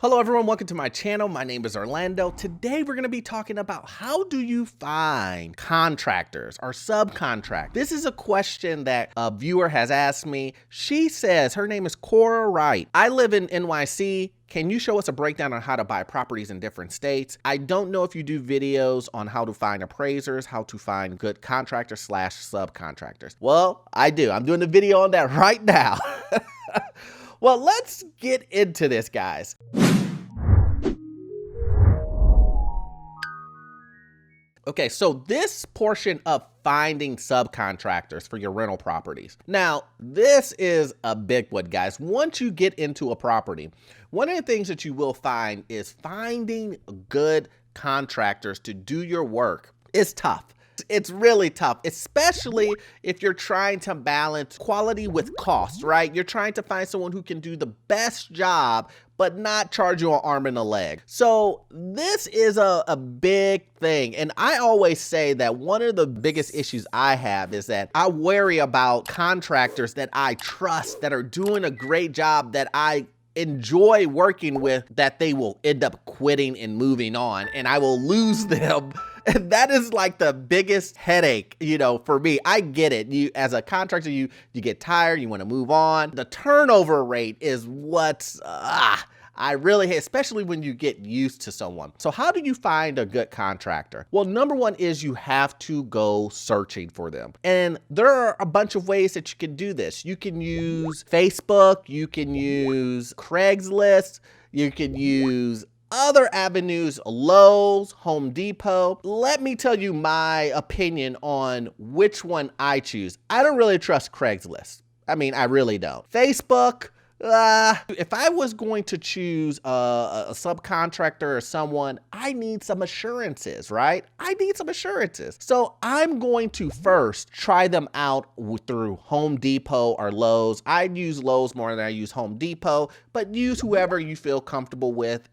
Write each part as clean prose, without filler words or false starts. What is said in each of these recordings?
Hello everyone, welcome to my channel. My name is Orlando. Today we're going to be talking about how do you find contractors or subcontract. This is a question that a viewer has asked me. She says, her name is Cora Wright. I live in NYC. Can you show us a breakdown on how to buy properties in different states? I don't know if you do videos on how to find appraisers, how to find good contractors / subcontractors. Well, I do. I'm doing a video on that right now. Well, let's get into this, guys. Okay, so this portion of finding subcontractors for your rental properties. Now, this is a big one, guys. Once you get into a property, one of the things that you will find is finding good contractors to do your work is tough. It's really tough, especially if you're trying to balance quality with cost, right? You're trying to find someone who can do the best job, but not charge you an arm and a leg. So this is a big thing. And I always say that one of the biggest issues I have is that I worry about contractors that I trust, that are doing a great job, that I enjoy working with, that they will end up quitting and moving on, and I will lose them. And that is like the biggest headache, for me. I get it. You, as a contractor, you get tired, you want to move on. The turnover rate is what's, I really hate, especially when you get used to someone. So how do you find a good contractor? Well, number one is you have to go searching for them. And there are a bunch of ways that you can do this. You can use Facebook, you can use Craigslist, you can use other avenues, Lowe's, Home Depot. Let me tell you my opinion on which one I choose. I don't really trust Craigslist. I mean, I really don't. Facebook, if I was going to choose a subcontractor or someone, I need some assurances, right? I need some assurances. So I'm going to first try them out through Home Depot or Lowe's. I use Lowe's more than I use Home Depot, but use whoever you feel comfortable with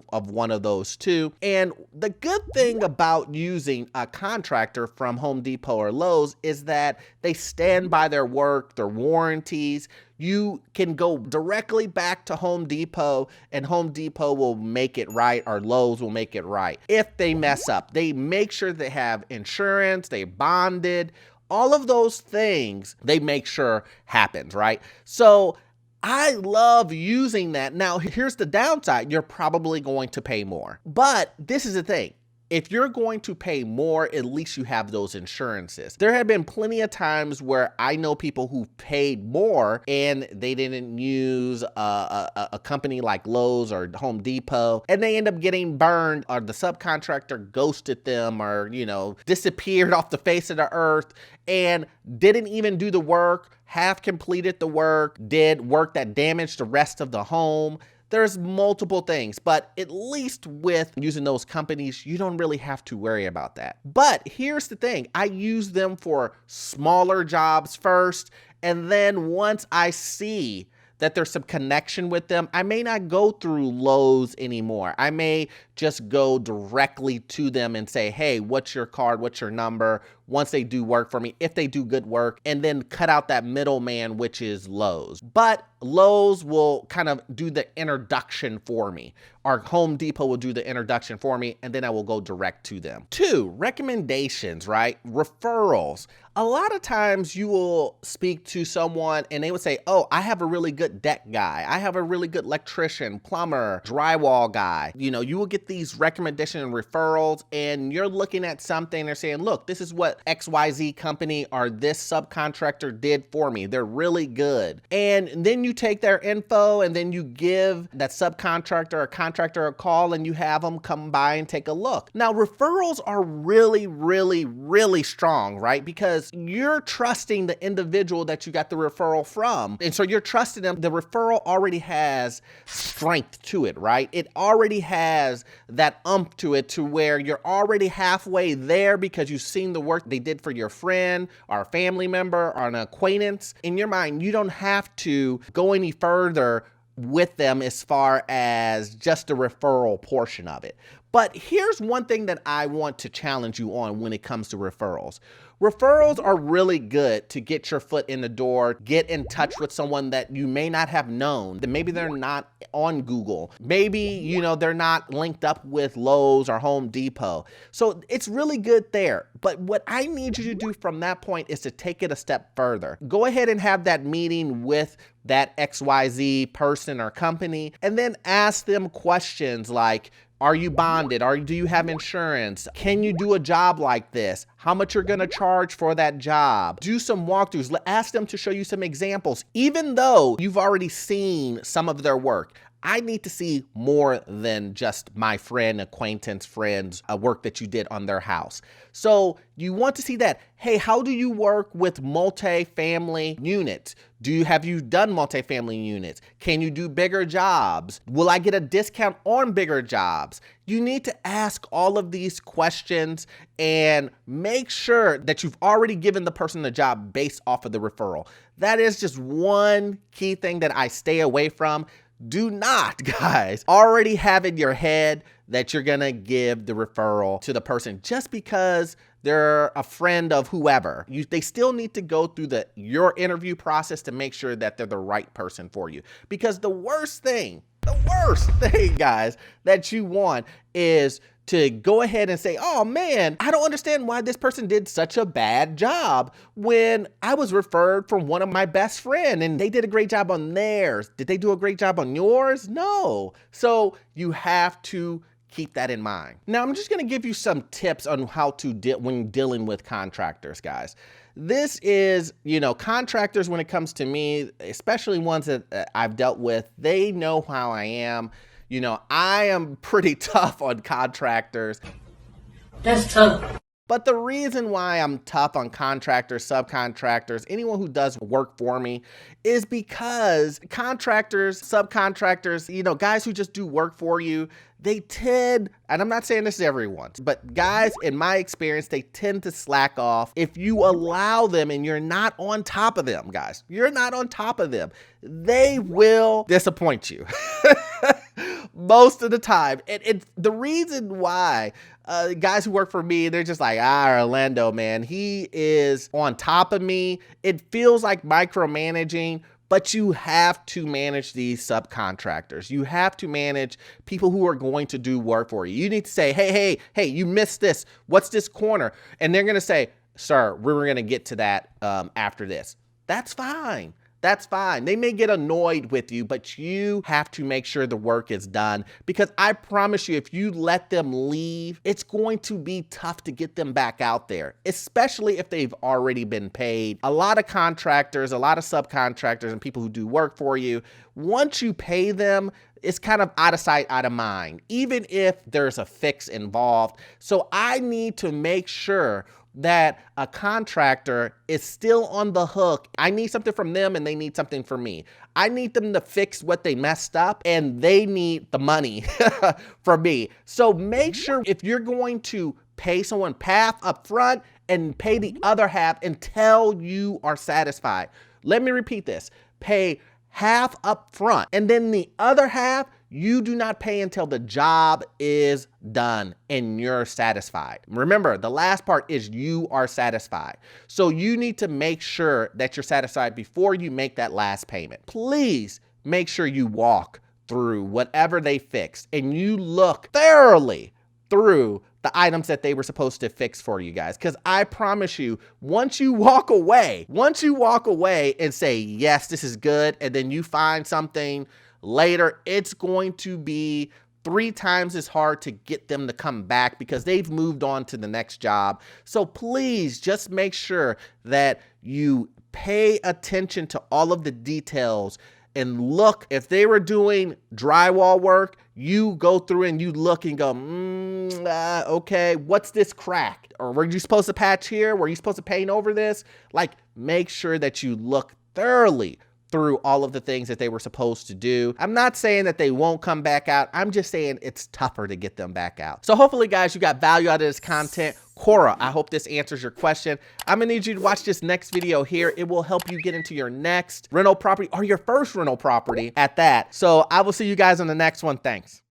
of one of those two. And the good thing about using a contractor from Home Depot or Lowe's is that they stand by their work, their warranties. You can go directly back to Home Depot and Home Depot will make it right, or Lowe's will make it right. If they mess up, they make sure they have insurance, they bonded, all of those things they make sure happens, right? So I love using that. Now, here's the downside. You're probably going to pay more. But this is the thing. If you're going to pay more, at least you have those insurances. There have been plenty of times where I know people who paid more and they didn't use a company like Lowe's or Home Depot, and they end up getting burned, or the subcontractor ghosted them, or, disappeared off the face of the earth and didn't even do the work, half completed the work, did work that damaged the rest of the home. There's multiple things, but at least with using those companies, you don't really have to worry about that. But here's the thing. I use them for smaller jobs first, and then once I see that there's some connection with them, I may not go through Lowe's anymore. I may just go directly to them and say, hey, what's your card? What's your number? Once they do work for me, if they do good work, and then cut out that middleman, which is Lowe's. But Lowe's will kind of do the introduction for me. Our Home Depot will do the introduction for me, and then I will go direct to them. 2, recommendations, right? Referrals. A lot of times you will speak to someone and they would say, oh, I have a really good deck guy. I have a really good electrician, plumber, drywall guy. You will get these recommendations and referrals, and you're looking at something, they're saying, look, this is what XYZ company or this subcontractor did for me. They're really good. And then you take their info and then you give that subcontractor or contractor a call and you have them come by and take a look. Now, referrals are really, really, really strong, right? Because you're trusting the individual that you got the referral from. And so you're trusting them. The referral already has strength to it, right? It already has that to it, to where you're already halfway there because you've seen the work they did for your friend or a family member or an acquaintance. In your mind, you don't have to go any further with them as far as just the referral portion of it. But here's one thing that I want to challenge you on when it comes to referrals. Referrals are really good to get your foot in the door, get in touch with someone that you may not have known, that maybe they're not on Google. Maybe, you know, they're not linked up with Lowe's or Home Depot. So it's really good there. But what I need you to do from that point is to take it a step further. Go ahead and have that meeting with that XYZ person or company, and then ask them questions like, are you bonded? Do you have insurance? Can you do a job like this? How much you're gonna charge for that job? Do some walkthroughs. Ask them to show you some examples. Even though you've already seen some of their work, I need to see more than just my friend, acquaintance, friends, work that you did on their house. So you want to see that. Hey, how do you work with multi-family units? Have you done multifamily units? Can you do bigger jobs? Will I get a discount on bigger jobs? You need to ask all of these questions and make sure that you've already given the person the job based off of the referral. That is just one key thing that I stay away from. Do not, guys, already have in your head that you're gonna give the referral to the person just because they're a friend of whoever. They still need to go through your interview process to make sure that they're the right person for you. Because the worst thing, guys, that you want is to go ahead and say, oh man, I don't understand why this person did such a bad job when I was referred from one of my best friends and they did a great job on theirs. Did they do a great job on yours? No. So you have to keep that in mind. Now, I'm just gonna give you some tips on how to when dealing with contractors, guys. This is, contractors, when it comes to me, especially ones that I've dealt with, they know how I am. I am pretty tough on contractors. That's tough. But the reason why I'm tough on contractors, subcontractors, anyone who does work for me is because contractors, subcontractors, guys who just do work for you, they tend, and I'm not saying this is everyone, but guys, in my experience, they tend to slack off. If you allow them and you're not on top of them, guys, you're not on top of them, they will disappoint you. Most of the time. And it's the reason why guys who work for me, they're just like, Orlando, man, he is on top of me. It feels like micromanaging, but you have to manage these subcontractors. You have to manage people who are going to do work for you. You need to say, hey, you missed this. What's this corner? And they're going to say, sir, we're going to get to that after this. That's fine. That's fine. They may get annoyed with you, but you have to make sure the work is done, because I promise you, if you let them leave, it's going to be tough to get them back out there, especially if they've already been paid. A lot of contractors, a lot of subcontractors and people who do work for you, once you pay them, it's kind of out of sight, out of mind, even if there's a fix involved. So I need to make sure that a contractor is still on the hook. I need something from them and they need something from me. I need them to fix what they messed up and they need the money from me. So make sure, if you're going to pay someone half up front and pay the other half until you are satisfied. Let me repeat this. Pay half up front, and then the other half you do not pay until the job is done and you're satisfied. Remember, the last part is you are satisfied. So you need to make sure that you're satisfied before you make that last payment. Please make sure you walk through whatever they fixed and you look thoroughly through the items that they were supposed to fix for you guys. Because I promise you, once you walk away and say, yes, this is good, and then you find something later, it's going to be 3 times as hard to get them to come back because they've moved on to the next job. So please just make sure that you pay attention to all of the details and look. If they were doing drywall work, you go through and you look and go, okay, what's this crack? Or were you supposed to patch here? Were you supposed to paint over this? Like, make sure that you look thoroughly through all of the things that they were supposed to do. I'm not saying that they won't come back out. I'm just saying it's tougher to get them back out. So hopefully, guys, you got value out of this content. Cora, I hope this answers your question. I'm gonna need you to watch this next video here. It will help you get into your next rental property or your first rental property at that. So I will see you guys on the next one. Thanks.